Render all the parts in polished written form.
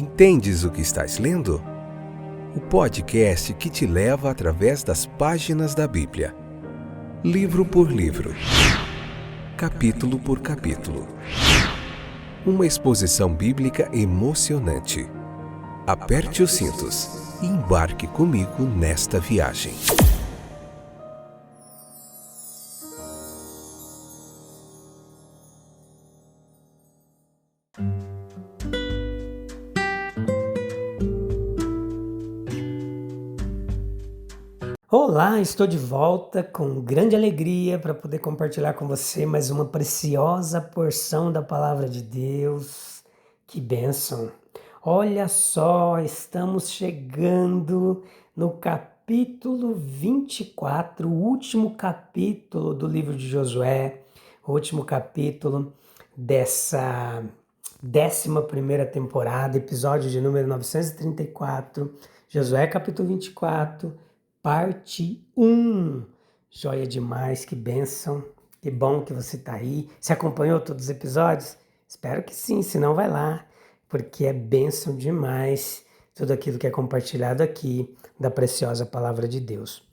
Entendes o que estás lendo? O podcast que te leva através das páginas da Bíblia. Livro por livro. Capítulo por capítulo. Uma exposição bíblica emocionante. Aperte os cintos e embarque comigo nesta viagem. Olá, estou de volta com grande alegria para poder compartilhar com você mais uma preciosa porção da Palavra de Deus. Que bênção! Olha só, estamos chegando no capítulo 24, o último capítulo do livro de Josué, o último capítulo dessa 11ª temporada, episódio de número 934, Josué capítulo 24, Parte 1. Joia demais, que bênção, que bom que você está aí. Você acompanhou todos os episódios? Espero que sim, senão vai lá, porque é bênção demais tudo aquilo que é compartilhado aqui da preciosa Palavra de Deus.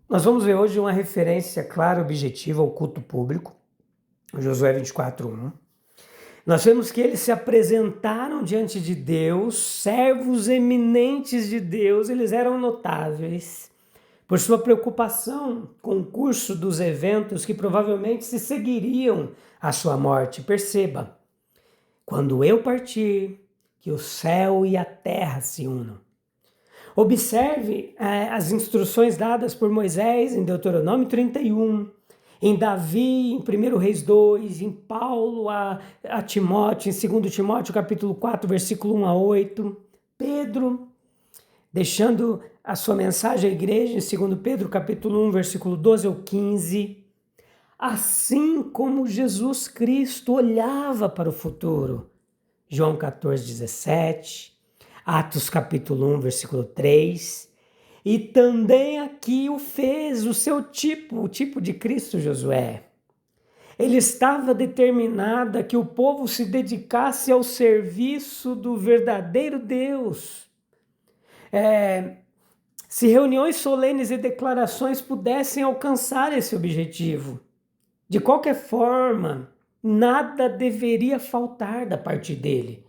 Nós vamos ver hoje uma referência clara e objetiva ao culto público, Josué 24:1. Nós vemos que eles se apresentaram diante de Deus, servos eminentes de Deus, eles eram notáveis por sua preocupação com o curso dos eventos que provavelmente se seguiriam à sua morte. Perceba, quando eu partir, que o céu e a terra se unam. Observe as instruções dadas por Moisés em Deuteronômio 31, em Davi, em 1 Reis 2, em Paulo a Timóteo, em 2 Timóteo capítulo 4, versículo 1 a 8, Pedro, deixando a sua mensagem à igreja em 2 Pedro capítulo 1, versículo 12 ao 15, assim como Jesus Cristo olhava para o futuro, João 14, 17, Atos capítulo 1, versículo 3, e também aqui o fez o seu tipo, o tipo de Cristo Josué. Ele estava determinado a que o povo se dedicasse ao serviço do verdadeiro Deus. Se reuniões solenes e declarações pudessem alcançar esse objetivo. De qualquer forma, nada deveria faltar da parte dele.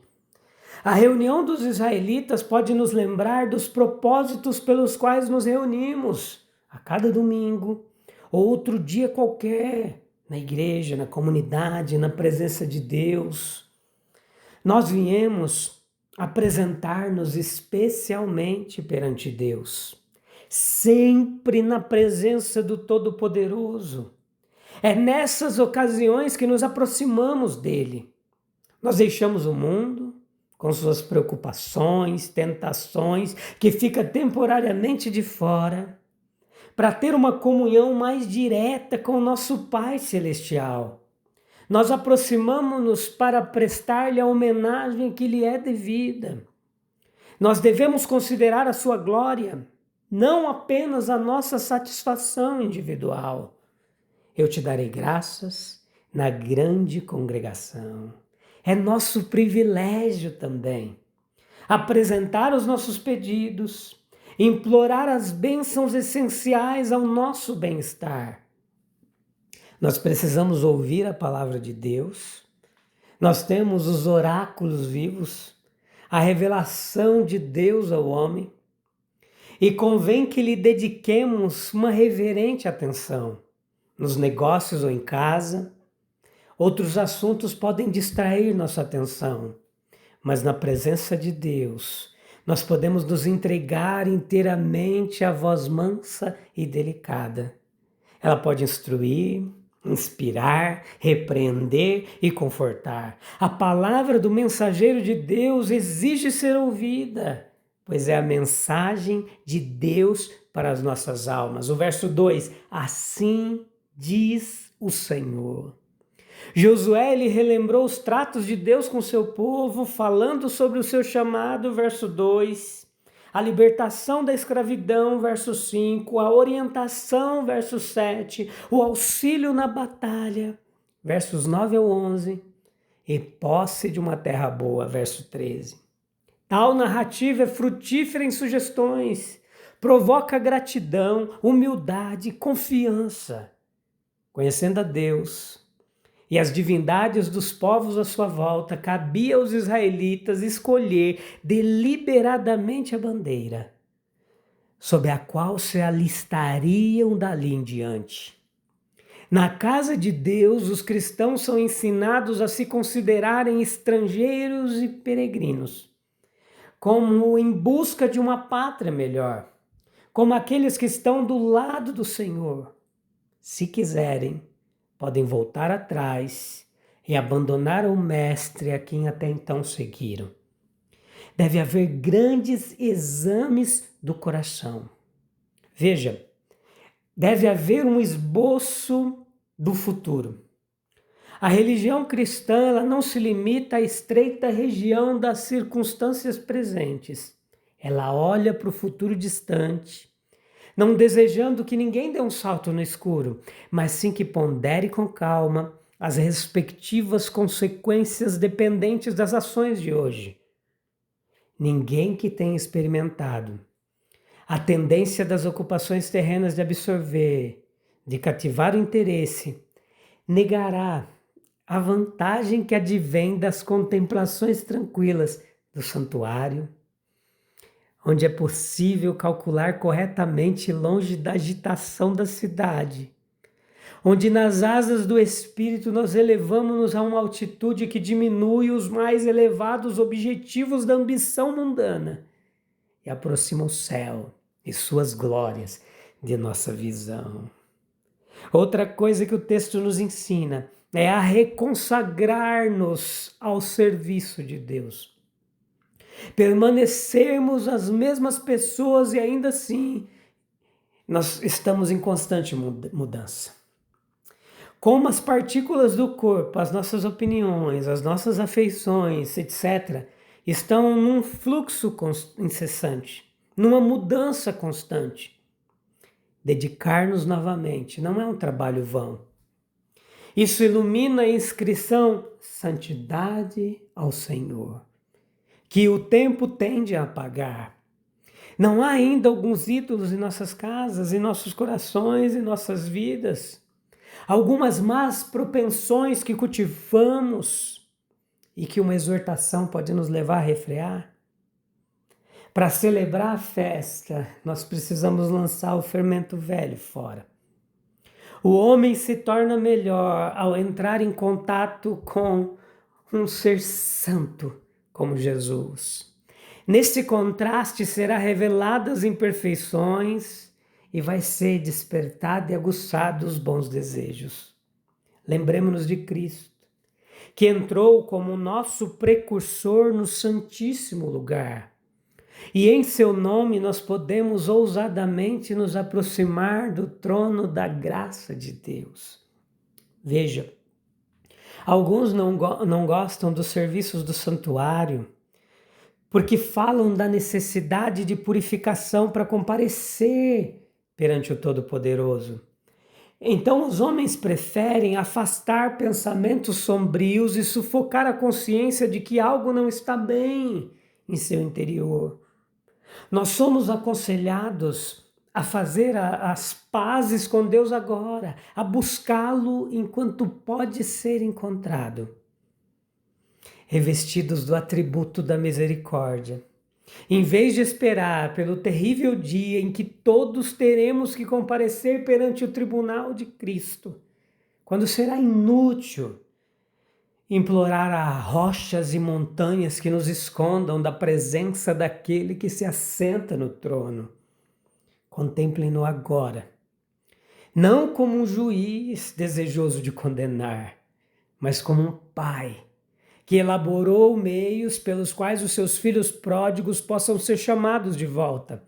A reunião dos israelitas pode nos lembrar dos propósitos pelos quais nos reunimos a cada domingo ou outro dia qualquer, na igreja, na comunidade, na presença de Deus. Nós viemos apresentar-nos especialmente perante Deus, sempre na presença do Todo-Poderoso. É nessas ocasiões que nos aproximamos dele. Nós deixamos o mundo com suas preocupações, tentações, que fica temporariamente de fora, para ter uma comunhão mais direta com o nosso Pai Celestial. Nós aproximamos-nos para prestar-lhe a homenagem que lhe é devida. Nós devemos considerar a sua glória, não apenas a nossa satisfação individual. Eu te darei graças na grande congregação. É nosso privilégio também apresentar os nossos pedidos, implorar as bênçãos essenciais ao nosso bem-estar. Nós precisamos ouvir a palavra de Deus, nós temos os oráculos vivos, a revelação de Deus ao homem, e convém que lhe dediquemos uma reverente atenção nos negócios ou em casa. Outros assuntos podem distrair nossa atenção, mas na presença de Deus, nós podemos nos entregar inteiramente à voz mansa e delicada. Ela pode instruir, inspirar, repreender e confortar. A palavra do mensageiro de Deus exige ser ouvida, pois é a mensagem de Deus para as nossas almas. O verso 2, assim diz o Senhor. Josué, ele relembrou os tratos de Deus com seu povo, falando sobre o seu chamado, verso 2, a libertação da escravidão, verso 5, a orientação, verso 7, o auxílio na batalha, versos 9 ao 11, e posse de uma terra boa, verso 13. Tal narrativa é frutífera em sugestões, provoca gratidão, humildade, confiança. Conhecendo a Deus e as divindades dos povos à sua volta, cabia aos israelitas escolher deliberadamente a bandeira, sob a qual se alistariam dali em diante. Na casa de Deus, os cristãos são ensinados a se considerarem estrangeiros e peregrinos, como em busca de uma pátria melhor, como aqueles que estão do lado do Senhor. Se quiserem, podem voltar atrás e abandonar o Mestre a quem até então seguiram. Deve haver grandes exames do coração. Veja, deve haver um esboço do futuro. A religião cristã ela não se limita à estreita região das circunstâncias presentes. Ela olha para o futuro distante, não desejando que ninguém dê um salto no escuro, mas sim que pondere com calma as respectivas consequências dependentes das ações de hoje. Ninguém que tenha experimentado a tendência das ocupações terrenas de absorver, de cativar o interesse, negará a vantagem que advém das contemplações tranquilas do santuário, onde é possível calcular corretamente longe da agitação da cidade, onde nas asas do Espírito nós elevamos-nos a uma altitude que diminui os mais elevados objetivos da ambição mundana e aproxima o céu e suas glórias de nossa visão. Outra coisa que o texto nos ensina é a reconsagrar-nos ao serviço de Deus. Permanecermos as mesmas pessoas e ainda assim nós estamos em constante mudança. Como as partículas do corpo, as nossas opiniões, as nossas afeições, etc., estão num fluxo incessante, numa mudança constante. Dedicar-nos novamente não é um trabalho vão. Isso ilumina a inscrição Santidade ao Senhor, que o tempo tende a apagar. Não há ainda alguns ídolos em nossas casas, em nossos corações, em nossas vidas. Algumas más propensões que cultivamos e que uma exortação pode nos levar a refrear. Para celebrar a festa, nós precisamos lançar o fermento velho fora. O homem se torna melhor ao entrar em contato com um ser santo como Jesus. Nesse contraste será reveladas as imperfeições e vai ser despertado e aguçado os bons desejos. Lembremos-nos de Cristo, que entrou como nosso precursor no Santíssimo Lugar. E em seu nome nós podemos ousadamente nos aproximar do trono da graça de Deus. Veja, alguns não gostam dos serviços do santuário, porque falam da necessidade de purificação para comparecer perante o Todo-Poderoso. Então os homens preferem afastar pensamentos sombrios e sufocar a consciência de que algo não está bem em seu interior. Nós somos aconselhados a fazer as pazes com Deus agora, a buscá-lo enquanto pode ser encontrado, revestidos do atributo da misericórdia. Em vez de esperar pelo terrível dia em que todos teremos que comparecer perante o tribunal de Cristo, quando será inútil implorar a rochas e montanhas que nos escondam da presença daquele que se assenta no trono. Contemplem-no agora, não como um juiz desejoso de condenar, mas como um pai que elaborou meios pelos quais os seus filhos pródigos possam ser chamados de volta,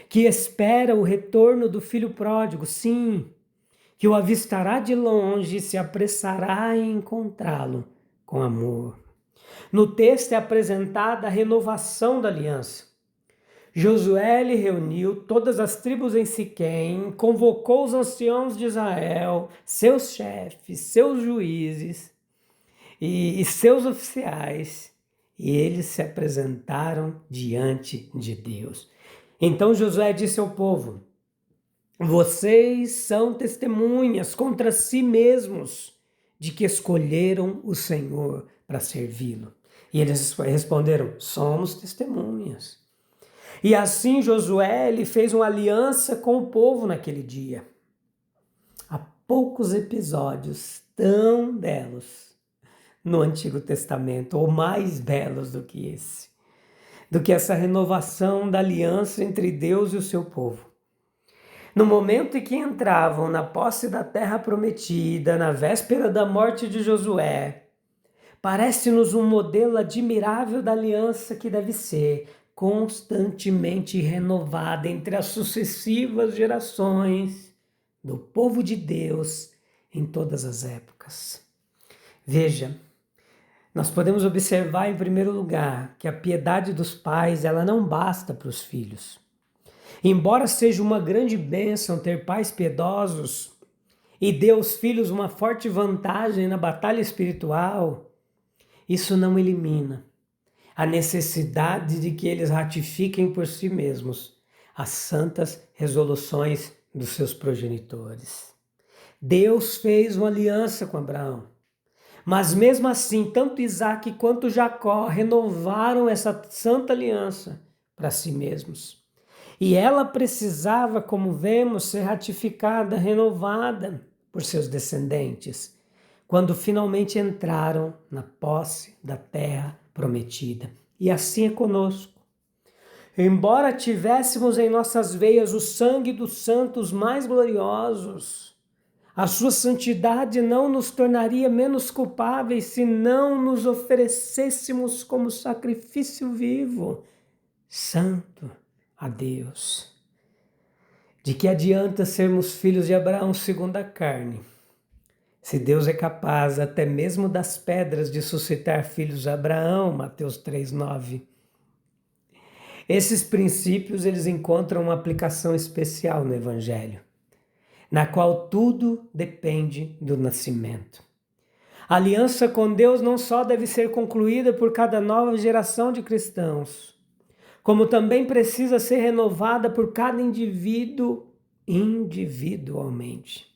que espera o retorno do filho pródigo, sim, que o avistará de longe e se apressará em encontrá-lo com amor. No texto é apresentada a renovação da aliança. Josué reuniu todas as tribos em Siquém, convocou os anciãos de Israel, seus chefes, seus juízes, e seus oficiais, e eles se apresentaram diante de Deus. Então Josué disse ao povo: vocês são testemunhas contra si mesmos de que escolheram o Senhor para servi-lo. E eles responderam: somos testemunhas. E assim Josué ele fez uma aliança com o povo naquele dia. Há poucos episódios tão belos no Antigo Testamento, ou mais belos do que esse, do que essa renovação da aliança entre Deus e o seu povo. No momento em que entravam na posse da terra prometida, na véspera da morte de Josué, parece-nos um modelo admirável da aliança que deve ser constantemente renovada entre as sucessivas gerações do povo de Deus em todas as épocas. Veja, nós podemos observar em primeiro lugar que a piedade dos pais ela não basta para os filhos. Embora seja uma grande bênção ter pais piedosos e dê aos filhos uma forte vantagem na batalha espiritual, isso não elimina a necessidade de que eles ratifiquem por si mesmos as santas resoluções dos seus progenitores. Deus fez uma aliança com Abraão, mas mesmo assim, tanto Isaac quanto Jacó renovaram essa santa aliança para si mesmos. E ela precisava, como vemos, ser ratificada, renovada por seus descendentes, quando finalmente entraram na posse da terra prometida. E assim é conosco. Embora tivéssemos em nossas veias o sangue dos santos mais gloriosos, a sua santidade não nos tornaria menos culpáveis se não nos oferecêssemos como sacrifício vivo, santo, a Deus. De que adianta sermos filhos de Abraão segundo a carne, se Deus é capaz até mesmo das pedras de suscitar filhos de Abraão, Mateus 3:9. Esses princípios eles encontram uma aplicação especial no Evangelho, na qual tudo depende do nascimento. A aliança com Deus não só deve ser concluída por cada nova geração de cristãos, como também precisa ser renovada por cada indivíduo individualmente.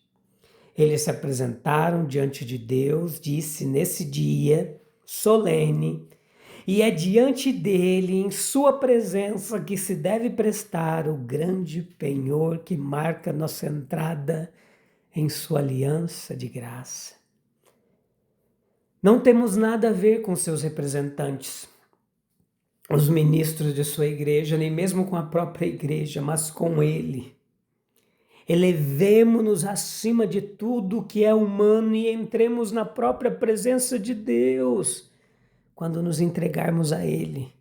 Eles se apresentaram diante de Deus, disse nesse dia solene, e é diante dele, em sua presença, que se deve prestar o grande penhor que marca nossa entrada em sua aliança de graça. Não temos nada a ver com seus representantes, os ministros de sua igreja, nem mesmo com a própria igreja, mas com ele. Elevemo-nos acima de tudo que é humano e entremos na própria presença de Deus quando nos entregarmos a ele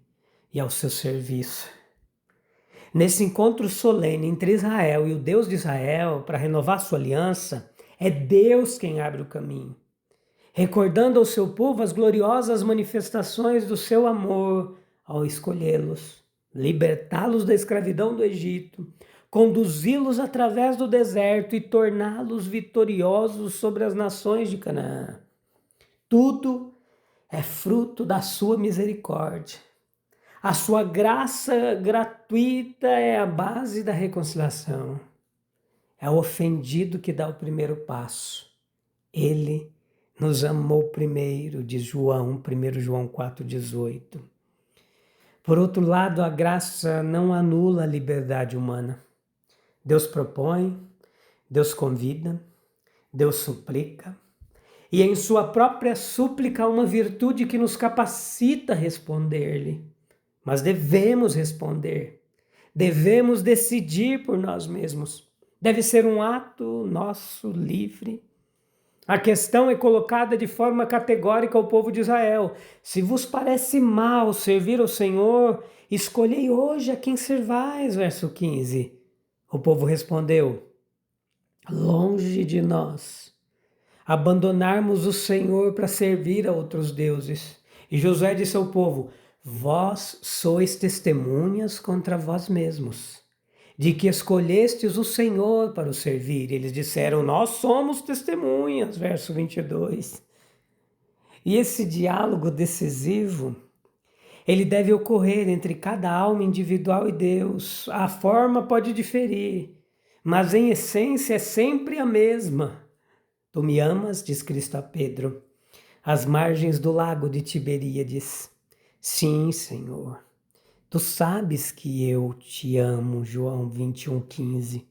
e ao seu serviço. Nesse encontro solene entre Israel e o Deus de Israel para renovar sua aliança, é Deus quem abre o caminho, recordando ao seu povo as gloriosas manifestações do seu amor ao escolhê-los, libertá-los da escravidão do Egito, conduzi-los através do deserto e torná-los vitoriosos sobre as nações de Canaã. Tudo é fruto da sua misericórdia. A sua graça gratuita é a base da reconciliação. É o ofendido que dá o primeiro passo. Ele nos amou primeiro, diz João, 1 João 4,18. Por outro lado, a graça não anula a liberdade humana. Deus propõe, Deus convida, Deus suplica, e em sua própria súplica há uma virtude que nos capacita a responder-lhe. Mas devemos responder, devemos decidir por nós mesmos. Deve ser um ato nosso livre. A questão é colocada de forma categórica ao povo de Israel. Se vos parece mal servir ao Senhor, escolhei hoje a quem servais, verso 15. O povo respondeu: longe de nós abandonarmos o Senhor para servir a outros deuses. E Josué disse ao povo: vós sois testemunhas contra vós mesmos, de que escolhestes o Senhor para o servir. Eles disseram: nós somos testemunhas, verso 22. E esse diálogo decisivo, ele deve ocorrer entre cada alma individual e Deus. A forma pode diferir, mas em essência é sempre a mesma. Tu me amas, diz Cristo a Pedro, às margens do lago de Tiberíades. Sim, Senhor. Tu sabes que eu te amo, João 21:15.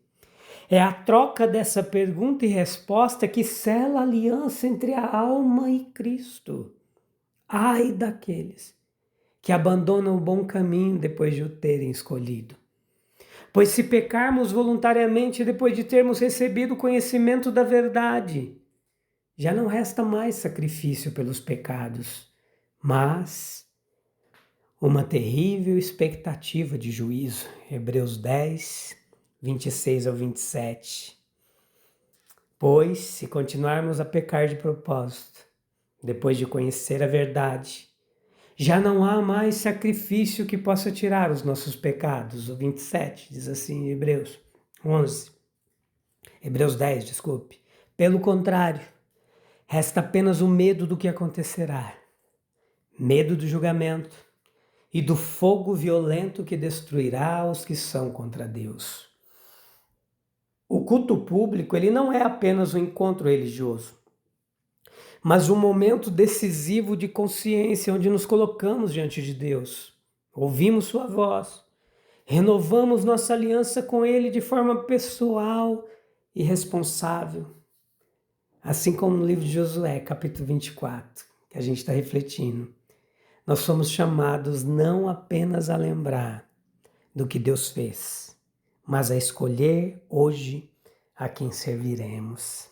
É a troca dessa pergunta e resposta que sela a aliança entre a alma e Cristo. Ai daqueles que abandonam o bom caminho depois de o terem escolhido. Pois se pecarmos voluntariamente depois de termos recebido o conhecimento da verdade, já não resta mais sacrifício pelos pecados, mas uma terrível expectativa de juízo. Hebreus 10, 26 ao 27. Pois, se continuarmos a pecar de propósito, depois de conhecer a verdade, já não há mais sacrifício que possa tirar os nossos pecados. O 27 diz assim em Hebreus 11. Hebreus 10, desculpe. Pelo contrário, resta apenas o medo do que acontecerá. Medo do julgamento e do fogo violento que destruirá os que são contra Deus. O culto público, ele não é apenas um encontro religioso, mas um momento decisivo de consciência, onde nos colocamos diante de Deus, ouvimos sua voz, renovamos nossa aliança com Ele de forma pessoal e responsável. Assim como no livro de Josué, capítulo 24, que a gente está refletindo, nós somos chamados não apenas a lembrar do que Deus fez, mas a escolher hoje a quem serviremos.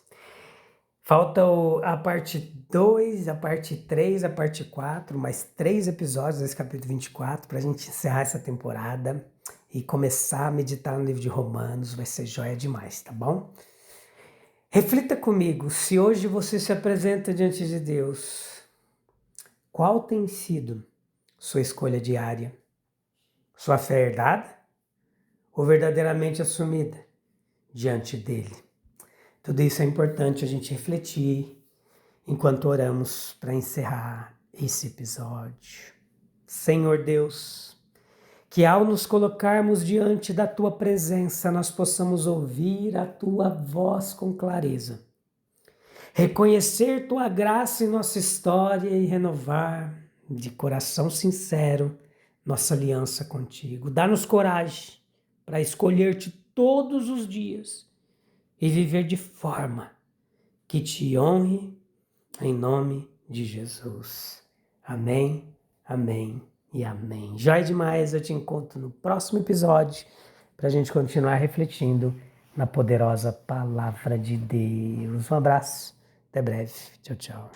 Falta a parte 2, a parte 3, a parte 4, mais 3 episódios desse capítulo 24 para a gente encerrar essa temporada e começar a meditar no livro de Romanos. Vai ser joia demais, tá bom? Reflita comigo, se hoje você se apresenta diante de Deus, qual tem sido sua escolha diária? Sua fé herdada ou verdadeiramente assumida diante dele? Tudo isso é importante a gente refletir enquanto oramos para encerrar esse episódio. Senhor Deus, que ao nos colocarmos diante da Tua presença, nós possamos ouvir a Tua voz com clareza, reconhecer Tua graça em nossa história e renovar de coração sincero nossa aliança contigo. Dá-nos coragem para escolher-te todos os dias e viver de forma que te honre em nome de Jesus. Amém, amém e amém. Já é demais, eu te encontro no próximo episódio para a gente continuar refletindo na poderosa palavra de Deus. Um abraço, até breve. Tchau, tchau.